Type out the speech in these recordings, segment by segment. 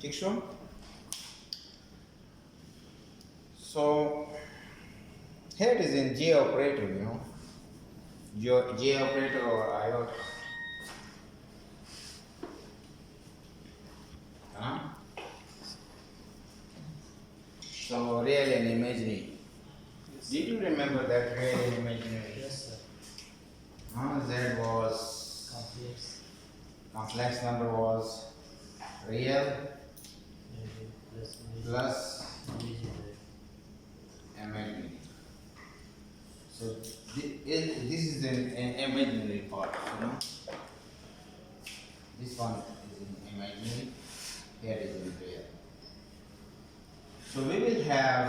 ठीक show. So here it is in J operator, you know, J operator or iota. So real and imaginary. Yes. Did you remember that real and imaginary? Yes, sir. Z was Complex. complex number was real Plus plus imaginary. imaginary. So this is an imaginary part, you know. This one is in imaginary, here is in real. So we will have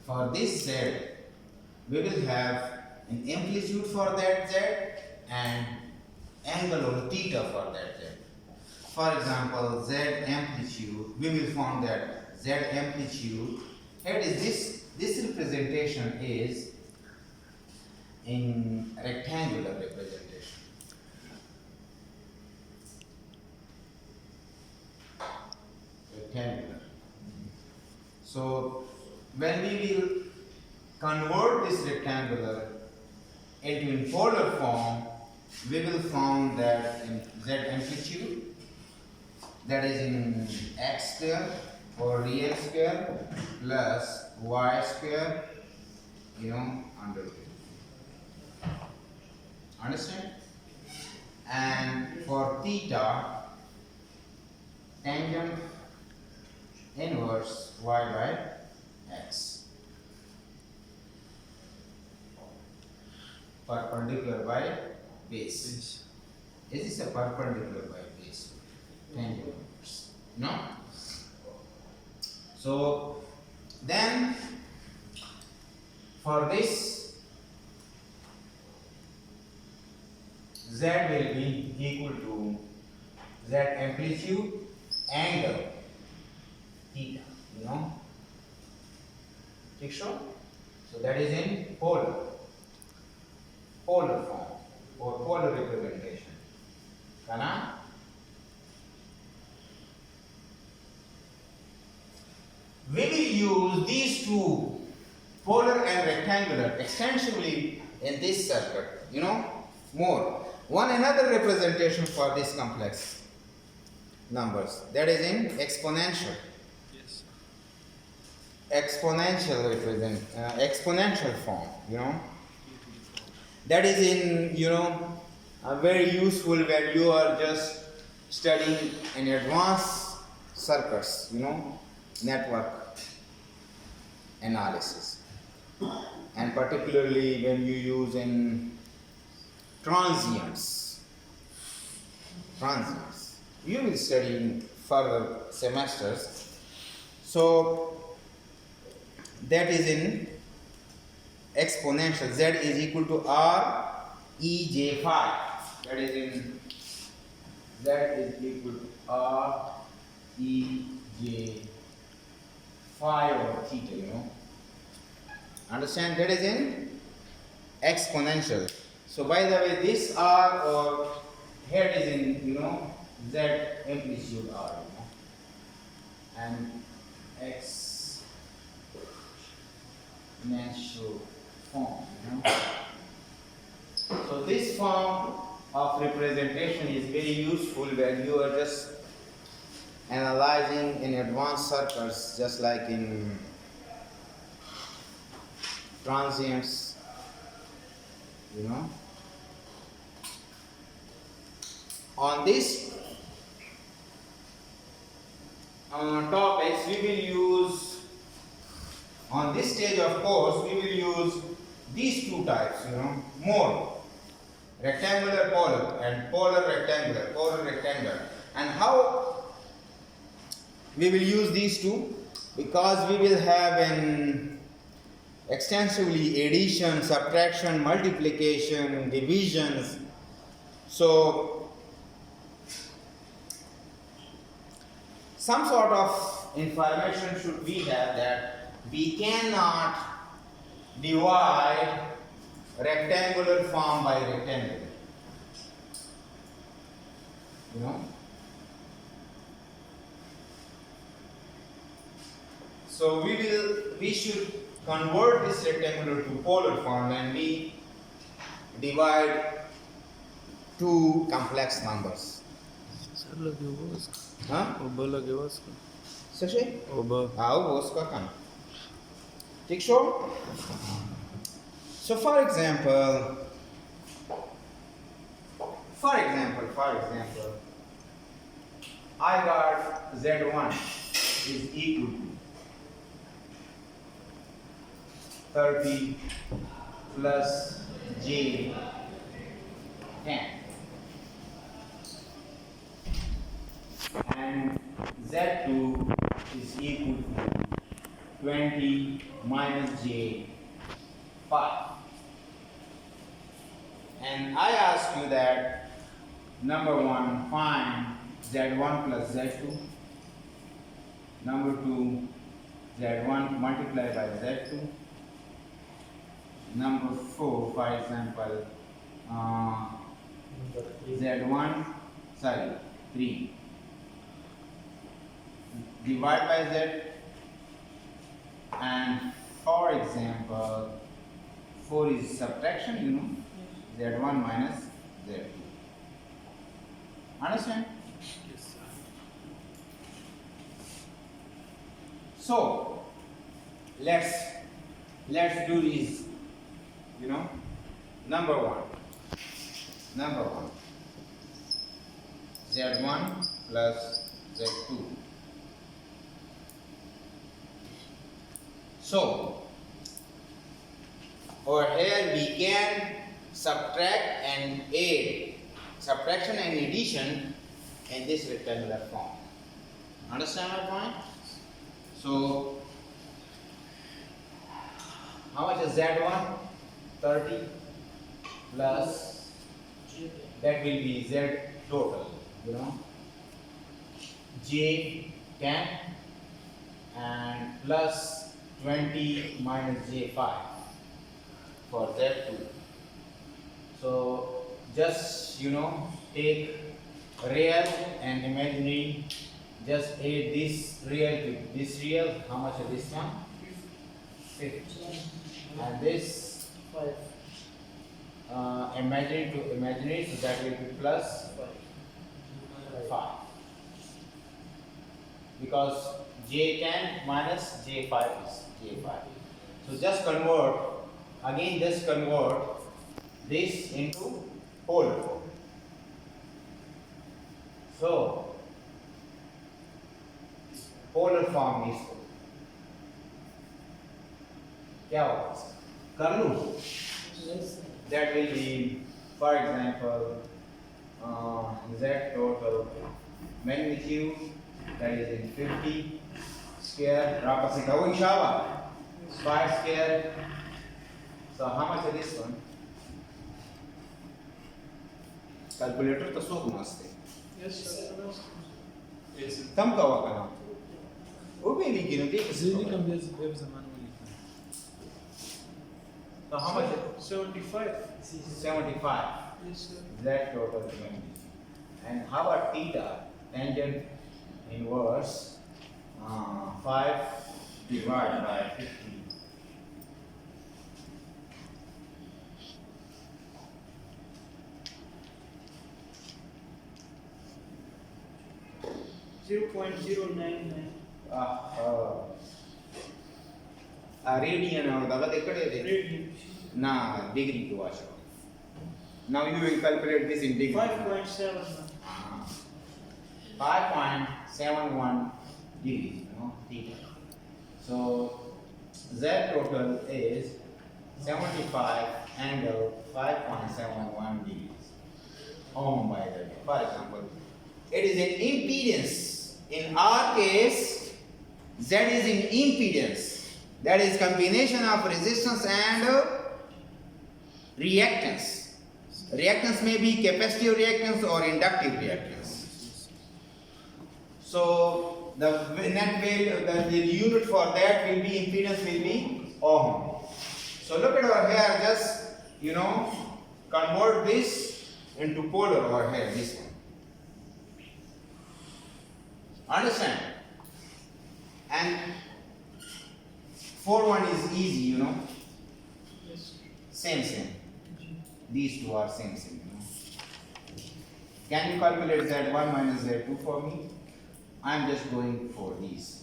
for this Z, we will have an amplitude for that Z and angle or theta for that Z. For example, Z amplitude, we will find that Z amplitude, here is this representation is in rectangular representation. Rectangular. So when we will convert this rectangular into polar form, we will find that in Z amplitude, that is in x square or real square plus y square, you know, under root. Understand? And for theta, tangent inverse y by x, perpendicular by base. Is this a perpendicular by base? Tangent inverse. No? So then for this Z will be equal to Z amplitude angle theta, you know. So that is in polar form or polar representation. Kana? We will use these two, polar and rectangular, extensively in this circuit, you know, more. One another representation for this complex numbers, that is in exponential. Yes. Exponential form, you know. That is in, you know, very useful when you are just studying in advanced circuits, you know, network analysis, and particularly when you use in transients. You will study in further semesters. So that is in exponential. Z is equal to R E J phi. That is in Z is equal to R E J phi over theta, you know. Understand? That is in exponential. So by the way, this R or here is in, you know, Z amplitude R, you know, and exponential form, you know. So this form of representation is very useful when you are just analyzing in advanced circuits, just like in transients, you know. On this topics, we will use, on this stage of course, we will use these two types, you know, more rectangular polar and polar rectangular. And how we will use these two? Because we will have an extensively addition, subtraction, multiplication, divisions. So some sort of information should we have that we cannot divide rectangular form by rectangular. you know. So we should convert this rectangular to polar form when we divide two complex numbers. Huh? Sachet? Ah, उसका काम. ठीक sure? So for example, I got Z1 is equal to 30 plus J 10. And Z2 is equal to 20 minus J 5. And I ask you that number 1, find Z1 plus Z2. Number 2, Z1 multiplied by Z2. Number 4, for example, Z1, 3. Divide by Z. And for example, 4 is subtraction, you know, Z1 minus Z2. Understand? Yes. So let's do this, you know. Number one, Z1 plus Z2. So over here we can subtract and add, subtraction and addition in this rectangular form. Understand my point? So how much is Z1? 30 plus, that will be Z total, you know, J 10 and plus 20 minus J 5 for Z2. So just, you know, take real and imaginary, just add this real to this real. How much is this one? 50. And this 5. Imaginary to imaginary, so that will be plus 5. Because J10 minus J5 is J5. So just convert this into polar form. So polar form is क्या होगा कर लूँ? That will be, for example, Z total magnitude, that is in 50 square. Berapa sih kau insyaAllah? 5 square. So how much is this one? Calculator तो सो मस्त है. Yes. कम का हुआ करना. वो भी नहीं गिनो देख. So how much? 75. 75. Yes, sir. Z total magnitude. And how about theta? Tangent inverse 5 divided by 50. 0.099. Radian or the Radian. Na degree to watch. Now you will calculate this in degree. 5.7. 5.71 degrees, you know, theta. So Z total is 75 angle 5.71 degrees. Ohm by the way. For example, it is an impedance. In our case, Z is an impedance. That is combination of resistance and reactance. Reactance may be capacitive reactance or inductive reactance. So the net value, the unit for that will be impedance will be ohm. So look at over here, just, you know, convert this into polar over here, this one. Understand? And 4 1 is easy, you know. Yes. Same. These two are same, you know. Can you calculate Z1 minus Z2 for me? I'm just going for these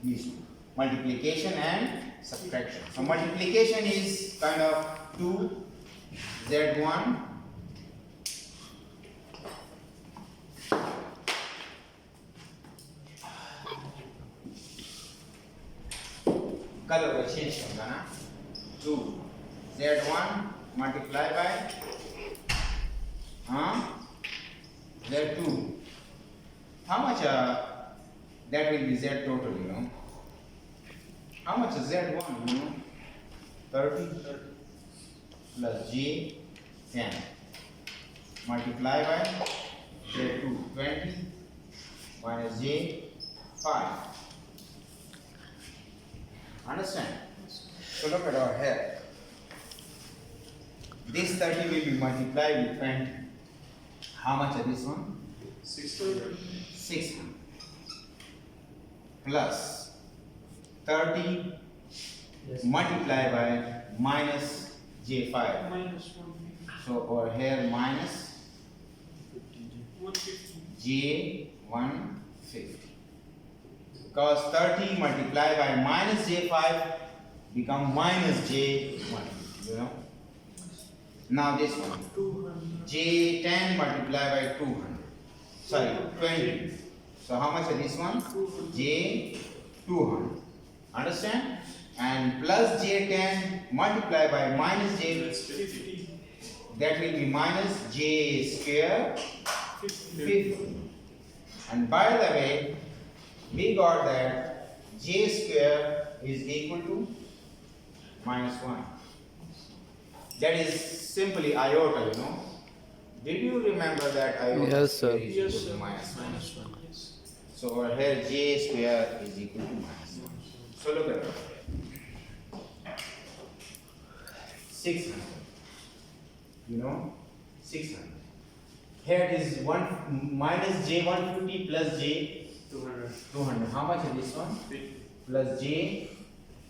two. Multiplication and subtraction. So multiplication is kind of 2 Z1 color will change होगा ना 2 Z1 multiply by Z2. How much that will be Z total, you know? How much is Z1, you know? 30 plus J 10 multiply by Z2 20 minus J 5. Understand? So look at our here. This 30 will be multiplied with 20. How much is this one? 600. 600 plus 30 Yes. multiplied by minus J5. Minus 150. So over here minus 150. J150. Because 30 multiplied by minus J5 become minus J1, you know. Now this one, 200. J10 multiplied by 200. Sorry, 20. So how much is this one? 200. J200. Understand? And plus J10 multiplied by minus J, 50. that will be minus J square 50. And by the way, we got that J square is equal to minus 1. That is simply iota, you know. Did you remember that iota Yes, square sir. is Yes, equal sir. to minus 1? Minus 1. Yes. So over here J square is equal to minus 1. So look at it. 600. You know, 600. Here it is 1 minus J 150 plus J 200. How much is this one? 50. Plus J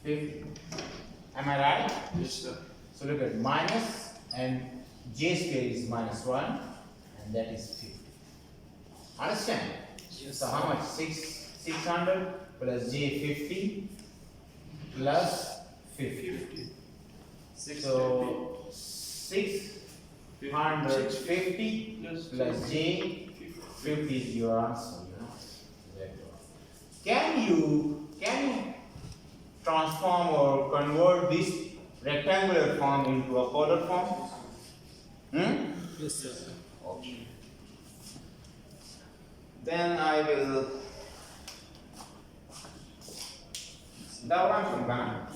50. Am I right? Yes, sir. So look at minus and J square is minus 1 and that is 50. Understand? Yes, So how much? 600 plus J 50 plus 50. 50. So 650 plus J 50 is your answer, you know. Can you transform or convert this rectangular form into a polar form? Yes, sir. Okay. Then I will. That one from Ghana.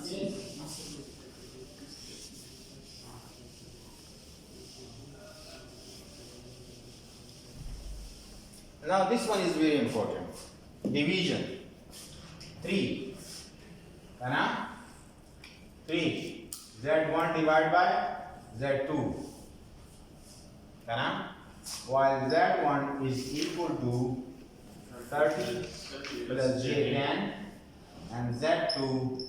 Now this one is very important. Division. 3. Kana? 3. Z1 divided by Z2. Kana? While Z1 is equal to 30 plus J10 and Z2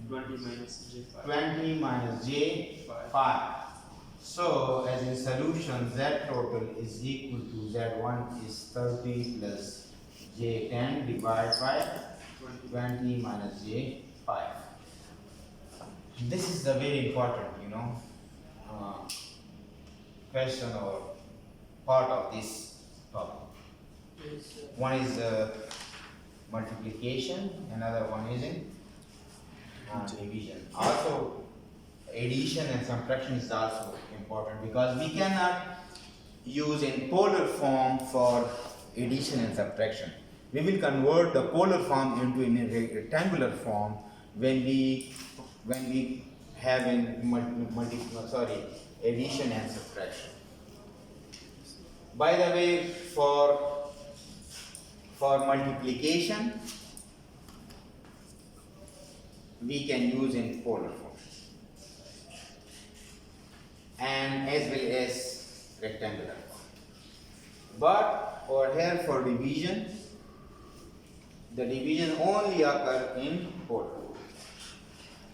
20 minus J5. 20 minus J5. So as in solution, Z total is equal to Z1 is 30 plus J10 divided by 20 minus J5. This is the very important, you know, question or part of this topic. Yes, sir. One is multiplication, another one is in division. Also, addition and subtraction is also important because we cannot use in polar form for addition and subtraction. We will convert the polar form into a rectangular form when we have in addition and subtraction. By the way, for multiplication, we can use in polar form and as well as rectangular form. But over here for division, the division only occur in polar.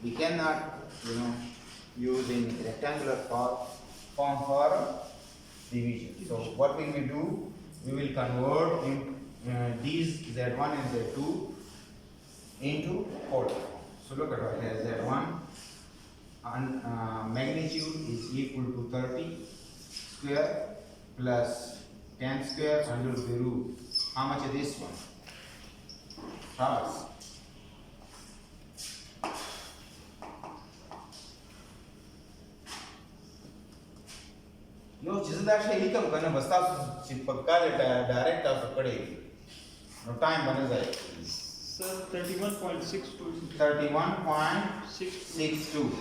We cannot, use in rectangular form for division. So what will we do? We will convert these Z1 and Z2 into polar form. So look at what here, Z1 and magnitude is equal to 30 square plus 10 square under the root. How much is this one? Charles. Yo, this is actually income kana basta chipka direct of padegi. No time bana Sir, 31.62. 31.62.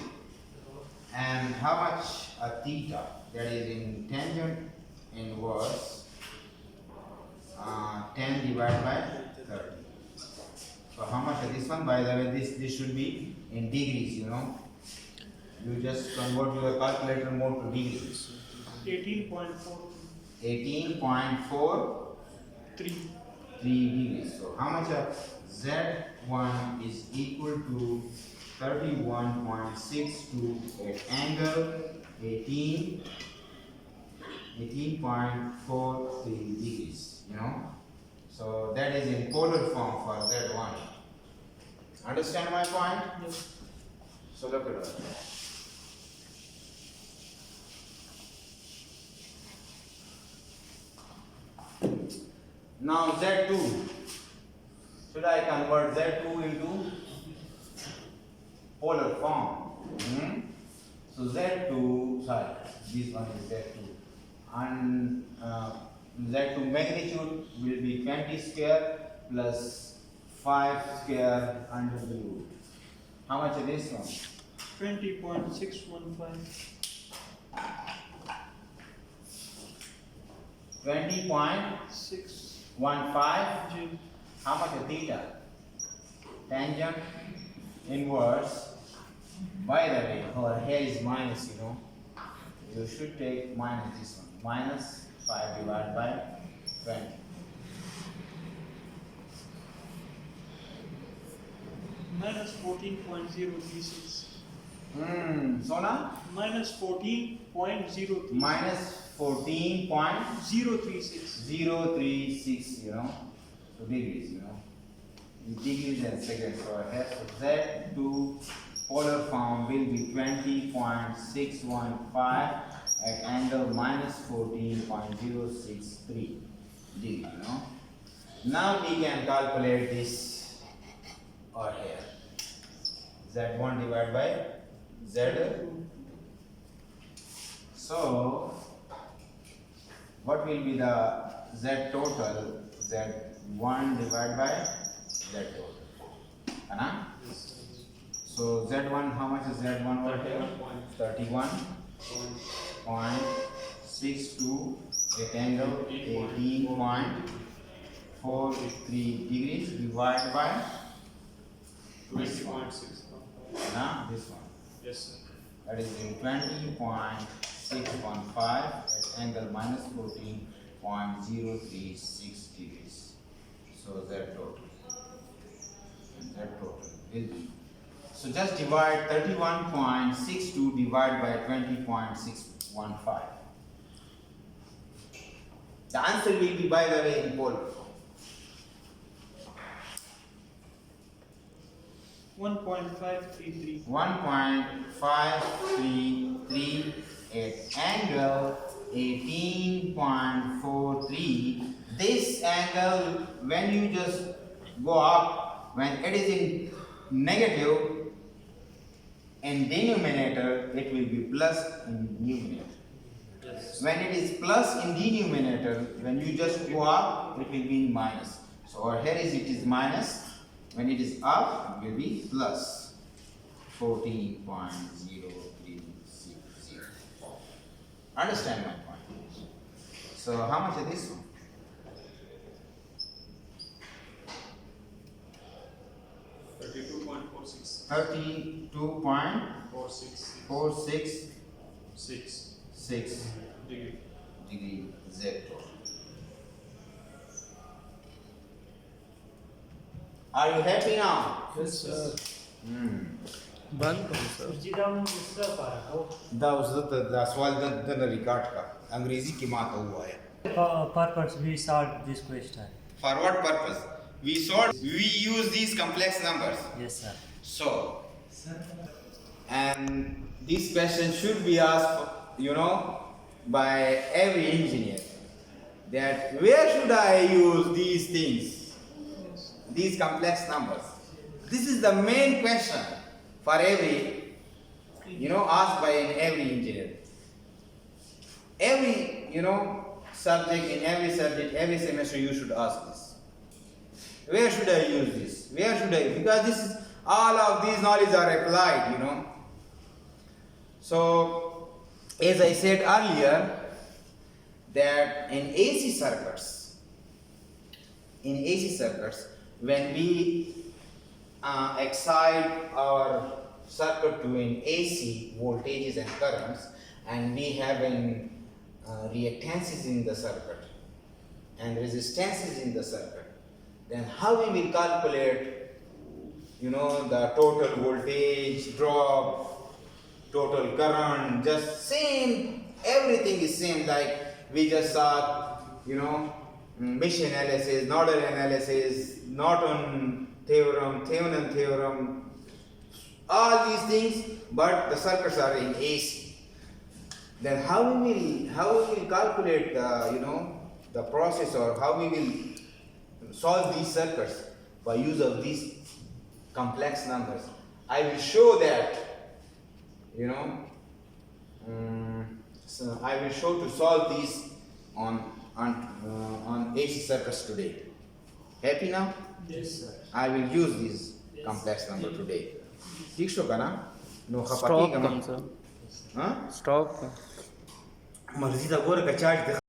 And how much a theta? That is in tangent inverse 10 divided by 30. So how much is this one? By the way, this should be in degrees, You just convert your calculator mode to degrees. 18.4. 18.43 degrees. So how much of Z1 is equal to 31.62 at angle 18.43 degrees, So that is in polar form for Z1. Understand my point? Yes. So look at that. Now Z2. Should I convert Z2 into polar form? So Z2, sorry, this one is Z2. And Z2 magnitude will be 20 square plus 5 square under the root. How much is this one? 20.615. 20.15. How much is theta? Tangent inverse. By the way, over here is minus, You should take minus this one. Minus 5 divided by 20. Minus 14.036. Sona? Minus 14.036. Minus 14.036, 036. So degrees, in degrees and seconds. So I have Z2 polar form will be 20.615 at angle minus 14.063 degree, Now we can calculate this or here. Z1 divided by Z2. So what will be the Z total? Z1 divided by Z total. So Z1, how much is Z1 over here? 31.62 at angle 18.43 degrees divided by 20.6. this one. Yes, sir. That is in 20.615 at angle minus 14.036 degrees. So Z total. And Z total will be. So just divide 31.62 divided by 20.615. The answer will be, by the way, in polar form. 1.533. 1.533 at angle 18.43. This angle, when you just go up, when it is in negative in denominator, it will be plus in numerator. Yes. When it is plus in denominator, when you just go up, it will be minus. So over here it is minus. When it is up, it will be plus 14.0360. Understand my point? So how much is this one? 32.46. 32.466 degree. degree Z total. Are you happy now? Yes, sir. बंद करो sir دا اوس دا سوال د ریکارډ کا انګریزي کې ماته وایا. purpose we solved this question. For what purpose? We use these complex numbers. Yes, sir. So, and this question should be asked, by every engineer. That where should I use these things? These complex numbers. This is the main question for every, asked by every engineer. Every, subject, in every subject, every semester you should ask this. Where should I use this? Where should I? Because this is, all of these knowledge are applied, So, as I said earlier, that in AC circuits, when we excite our circuit to an AC voltages and currents, and we have reactances in the circuit and resistances in the circuit, then how we will calculate, the total voltage drop, total current, just same, everything is same, like we just saw, mesh analysis, nodal analysis, Norton theorem, Thevenin theorem, all these things, but the circuits are in AC. Then how we will calculate the process, or how we will solve these circuits by use of these complex numbers. I will show that, so I will show to solve these on AC circuits today. Happy now? Yes, sir. I will use this complex number today. ठीक show का ना? No खपाती stop का कौन सा हाँ? Stop मर्जी दा गोर का चार्ज